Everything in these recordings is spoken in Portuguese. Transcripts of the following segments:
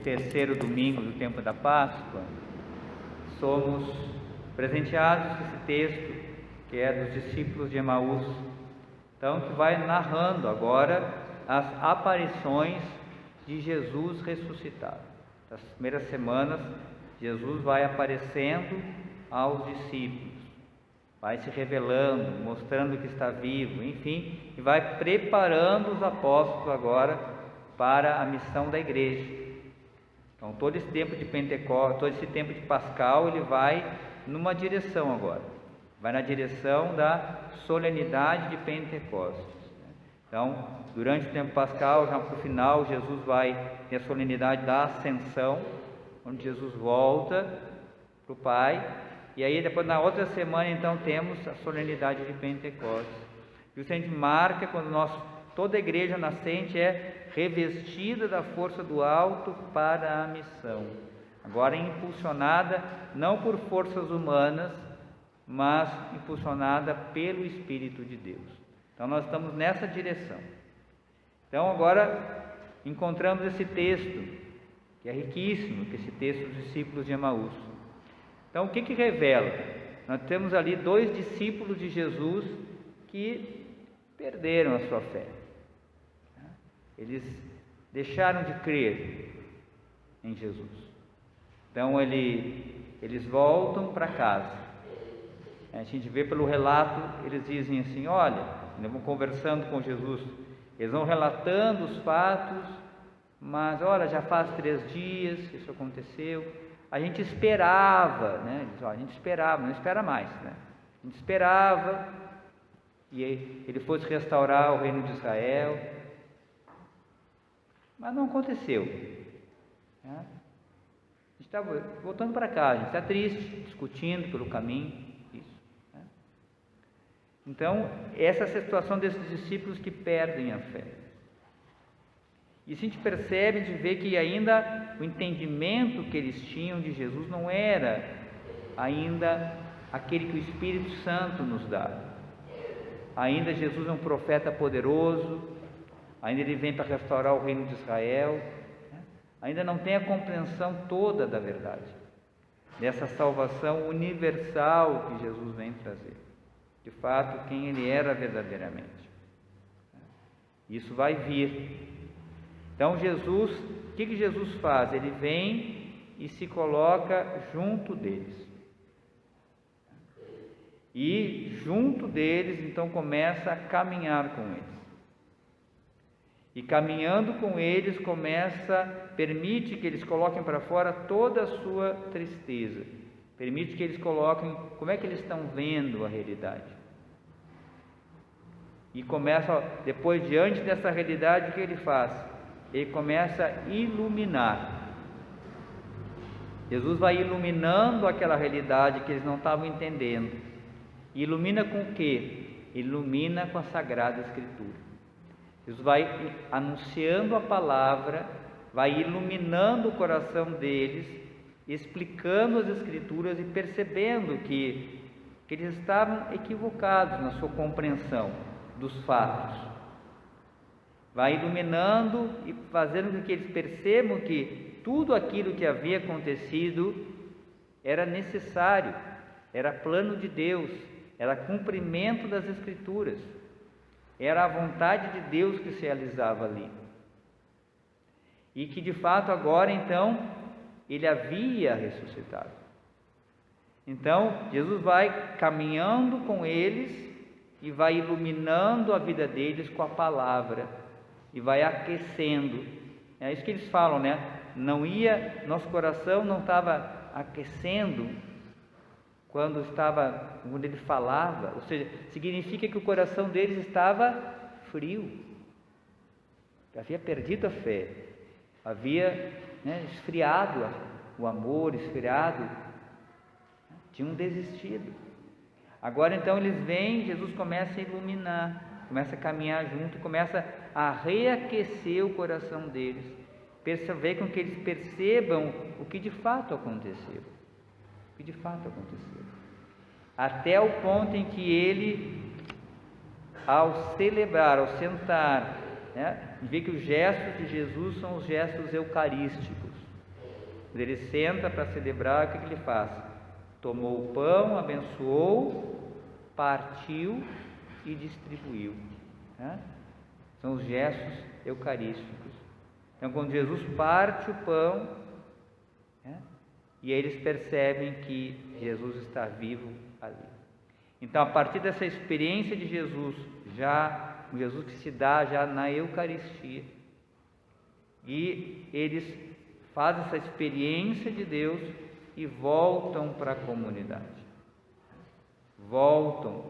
terceiro domingo do tempo da Páscoa, somos presenteados com esse texto, que é dos discípulos de Emaús, então, que vai narrando agora as aparições de Jesus ressuscitado. Nas primeiras semanas, Jesus vai aparecendo aos discípulos, vai se revelando, mostrando que está vivo, enfim, e vai preparando os apóstolos agora para a missão da igreja. Então, todo esse tempo de Pentecostes, todo esse tempo de Pascal, ele vai numa direção agora, vai na direção da solenidade de Pentecostes. Então, durante o tempo pascal, já para o final, Jesus vai ter a solenidade da Ascensão, onde Jesus volta para o Pai, e aí depois na outra semana, então, temos a solenidade de Pentecostes. E isso a gente marca quando toda a igreja nascente é revestida da força do alto para a missão, agora impulsionada não por forças humanas, mas impulsionada pelo Espírito de Deus. Então nós estamos nessa direção. Então agora encontramos esse texto, que é riquíssimo, que é esse texto dos discípulos de Emaús. Então o que revela? Nós temos ali 2 discípulos de Jesus que perderam a sua fé. Eles deixaram de crer em Jesus. Então eles voltam para casa. A gente vê pelo relato, eles dizem assim, olha, eles vão conversando com Jesus, eles vão relatando os fatos, mas olha, já faz 3 dias que isso aconteceu, a gente esperava, né? Eles, a gente esperava, não espera mais, né? A gente esperava e ele fosse restaurar o reino de Israel, mas não aconteceu, né? A gente está voltando para casa, a gente está triste, discutindo pelo caminho. Então, essa é a situação desses discípulos que perdem a fé. E a gente percebe, de ver que ainda o entendimento que eles tinham de Jesus não era ainda aquele que o Espírito Santo nos dá. Ainda Jesus é um profeta poderoso, ainda ele vem para restaurar o reino de Israel, né? Ainda não tem a compreensão toda da verdade, dessa salvação universal que Jesus vem trazer. De fato, quem ele era verdadeiramente. Isso vai vir. Então Jesus, o que Jesus faz? Ele vem e se coloca junto deles. E junto deles, então, começa a caminhar com eles. E caminhando com eles, permite que eles coloquem para fora toda a sua tristeza. Permite que eles coloquem como é que eles estão vendo a realidade. E começa, depois, diante dessa realidade, o que ele faz? Ele começa a iluminar. Jesus vai iluminando aquela realidade que eles não estavam entendendo. Ilumina com o quê? Ilumina com a Sagrada Escritura. Jesus vai anunciando a palavra, vai iluminando o coração deles, explicando as Escrituras e percebendo que eles estavam equivocados na sua compreensão dos fatos. Vai iluminando e fazendo com que eles percebam que tudo aquilo que havia acontecido era necessário, era plano de Deus, era cumprimento das Escrituras, era a vontade de Deus que se realizava ali. E que de fato agora então ele havia ressuscitado. Então Jesus vai caminhando com eles e vai iluminando a vida deles com a palavra e vai aquecendo. É isso que eles falam, né? Nosso coração não estava aquecendo quando ele falava, ou seja, significa que o coração deles estava frio, havia perdido a fé, havia esfriado o amor, tinham desistido. Agora então eles vêm, Jesus começa a iluminar, começa a caminhar junto, começa a reaquecer o coração deles, perceber com que eles percebam o que de fato aconteceu. Até o ponto em que ele, ao celebrar, ao sentar, vê que os gestos de Jesus são os gestos eucarísticos. Quando ele senta para celebrar, o que ele faz? Tomou o pão, abençoou, partiu e distribuiu. São os gestos eucarísticos. Então, quando Jesus parte o pão, e aí eles percebem que Jesus está vivo ali. Então, a partir dessa experiência de Jesus, o Jesus que se dá já na Eucaristia, e eles fazem essa experiência de Deus e voltam para a comunidade. Voltam.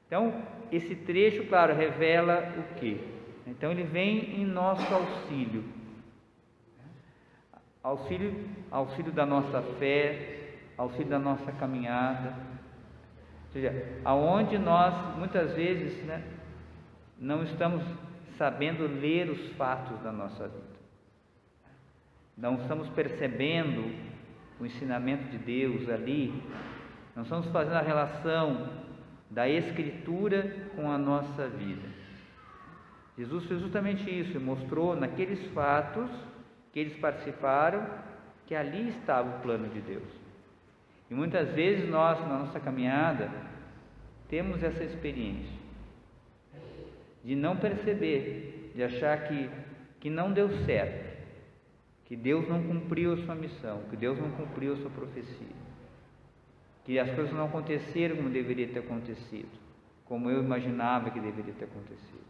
Então, esse trecho, claro, revela o quê? Então, ele vem em nosso auxílio. Auxílio da nossa fé, auxílio da nossa caminhada. Ou seja, aonde nós, muitas vezes, não estamos sabendo ler os fatos da nossa vida. Não estamos percebendo o ensinamento de Deus ali, não estamos fazendo a relação da Escritura com a nossa vida. Jesus fez justamente isso, e mostrou naqueles fatos que eles participaram, que ali estava o plano de Deus. E muitas vezes nós, na nossa caminhada, temos essa experiência de não perceber, de achar que não deu certo, que Deus não cumpriu a sua missão, que Deus não cumpriu a sua profecia, que as coisas não aconteceram como deveria ter acontecido, como eu imaginava que deveria ter acontecido.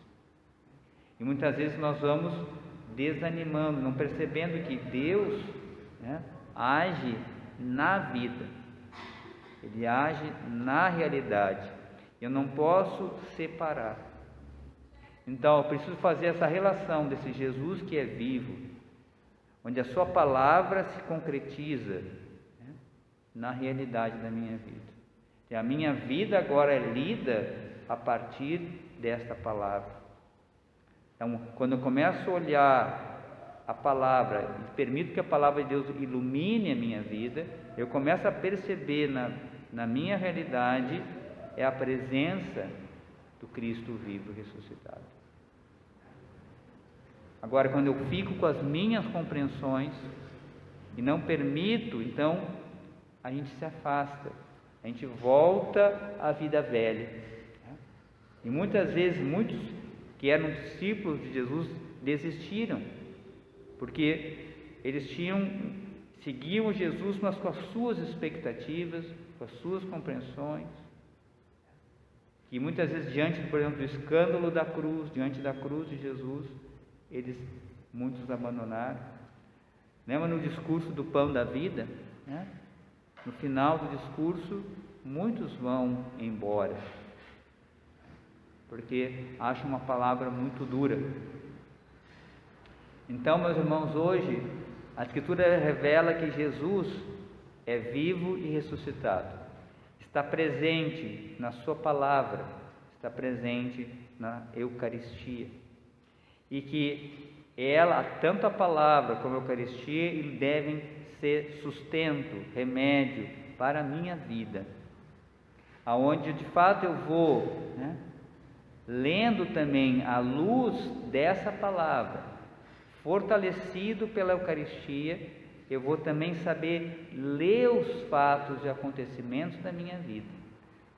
E muitas vezes nós vamos desanimando, não percebendo que Deus age na vida, Ele age na realidade. Eu não posso separar. Então, eu preciso fazer essa relação desse Jesus que é vivo, onde a sua palavra se concretiza na realidade da minha vida. E a minha vida agora é lida a partir desta palavra. Então, quando eu começo a olhar a palavra e permito que a palavra de Deus ilumine a minha vida, eu começo a perceber na minha realidade a presença do Cristo vivo e ressuscitado. Agora, quando eu fico com as minhas compreensões e não permito, então a gente se afasta, a gente volta à vida velha. E muitas vezes, muitos que eram discípulos de Jesus desistiram, porque eles seguiam Jesus, mas com as suas expectativas, com as suas compreensões, e muitas vezes diante, por exemplo, do escândalo da cruz, diante da cruz de Jesus, muitos abandonaram. Lembra no discurso do pão da vida? No final do discurso, muitos vão embora, porque acham uma palavra muito dura. Então, meus irmãos, hoje a Escritura revela que Jesus é vivo e ressuscitado, está presente na sua palavra, está presente na Eucaristia, e que tanto a palavra como a Eucaristia, devem ser sustento, remédio para a minha vida, aonde de fato eu vou lendo também à luz dessa palavra, fortalecido pela Eucaristia, eu vou também saber ler os fatos e acontecimentos da minha vida,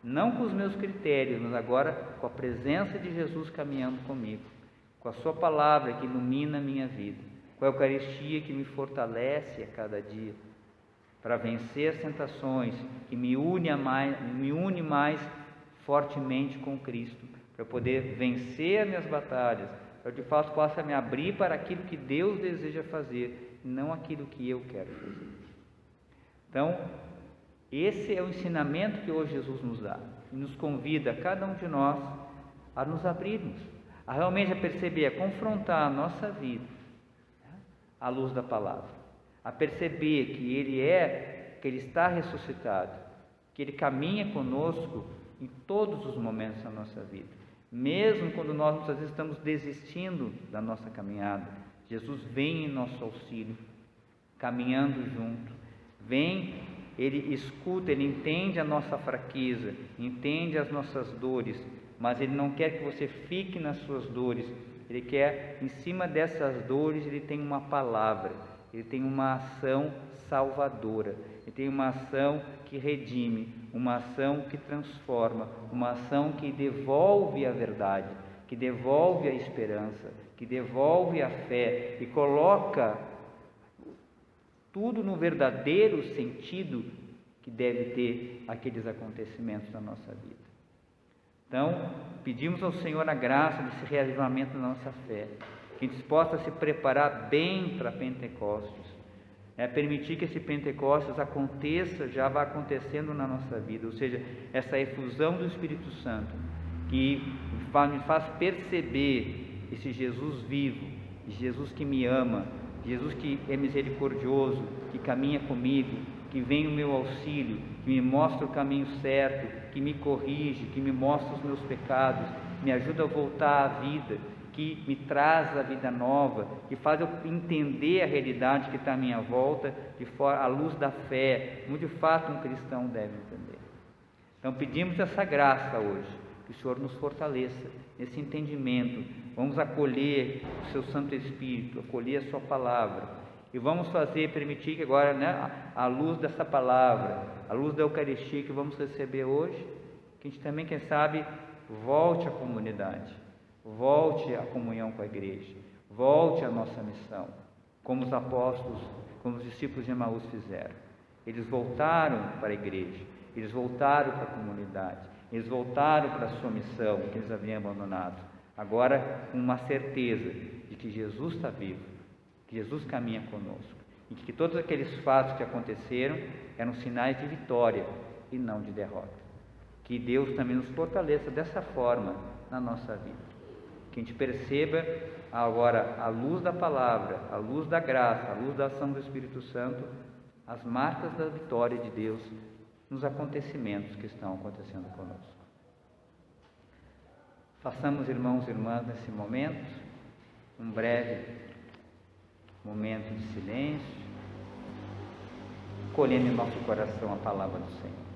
não com os meus critérios, mas agora com a presença de Jesus caminhando comigo, com a sua palavra que ilumina a minha vida, com a Eucaristia que me fortalece a cada dia, para vencer as tentações, que me une mais fortemente com Cristo, para poder vencer as minhas batalhas, para que de fato possa me abrir para aquilo que Deus deseja fazer, não aquilo que eu quero fazer. Então, esse é o ensinamento que hoje Jesus nos dá, e nos convida, cada um de nós, a nos abrirmos, a realmente perceber, a confrontar a nossa vida à luz da palavra, a perceber que Ele está ressuscitado, que Ele caminha conosco em todos os momentos da nossa vida, mesmo quando nós muitas vezes estamos desistindo da nossa caminhada. Jesus vem em nosso auxílio, caminhando junto, Ele escuta, Ele entende a nossa fraqueza, entende as nossas dores, mas Ele não quer que você fique nas suas dores, Ele quer, em cima dessas dores, Ele tem uma palavra, ele tem uma ação salvadora, ele tem uma ação que redime, uma ação que transforma, uma ação que devolve a verdade, que devolve a esperança, que devolve a fé e coloca tudo no verdadeiro sentido que deve ter aqueles acontecimentos na nossa vida. Então, pedimos ao Senhor a graça desse reavivamento da nossa fé, que a gente possa se preparar bem para Pentecostes, permitir que esse Pentecostes aconteça, já vai acontecendo na nossa vida, ou seja, essa efusão do Espírito Santo, que me faz perceber esse Jesus vivo, Jesus que me ama, Jesus que é misericordioso, que caminha comigo, que vem no meu auxílio, que me mostra o caminho certo, que me corrige, que me mostra os meus pecados, me ajuda a voltar à vida, que me traz a vida nova, que faz eu entender a realidade que está à minha volta, à luz da fé, como de fato um cristão deve entender. Então pedimos essa graça hoje, que o Senhor nos fortaleça nesse entendimento. Vamos acolher o seu Santo Espírito, acolher a sua palavra, e vamos permitir que agora, à luz dessa palavra, à luz da Eucaristia que vamos receber hoje, que a gente também, quem sabe, volte à comunidade, volte à comunhão com a igreja, volte à nossa missão, como os apóstolos, como os discípulos de Emaús fizeram. Eles voltaram para a igreja, eles voltaram para a comunidade, eles voltaram para a sua missão que eles haviam abandonado, agora com uma certeza de que Jesus está vivo, que Jesus caminha conosco, e que todos aqueles fatos que aconteceram eram sinais de vitória e não de derrota. Que Deus também nos fortaleça dessa forma na nossa vida, que a gente perceba agora, à luz da palavra, à luz da graça, à luz da ação do Espírito Santo, as marcas da vitória de Deus nos acontecimentos que estão acontecendo conosco. Façamos, irmãos e irmãs, nesse momento, um breve momento de silêncio, colhendo em nosso coração a palavra do Senhor.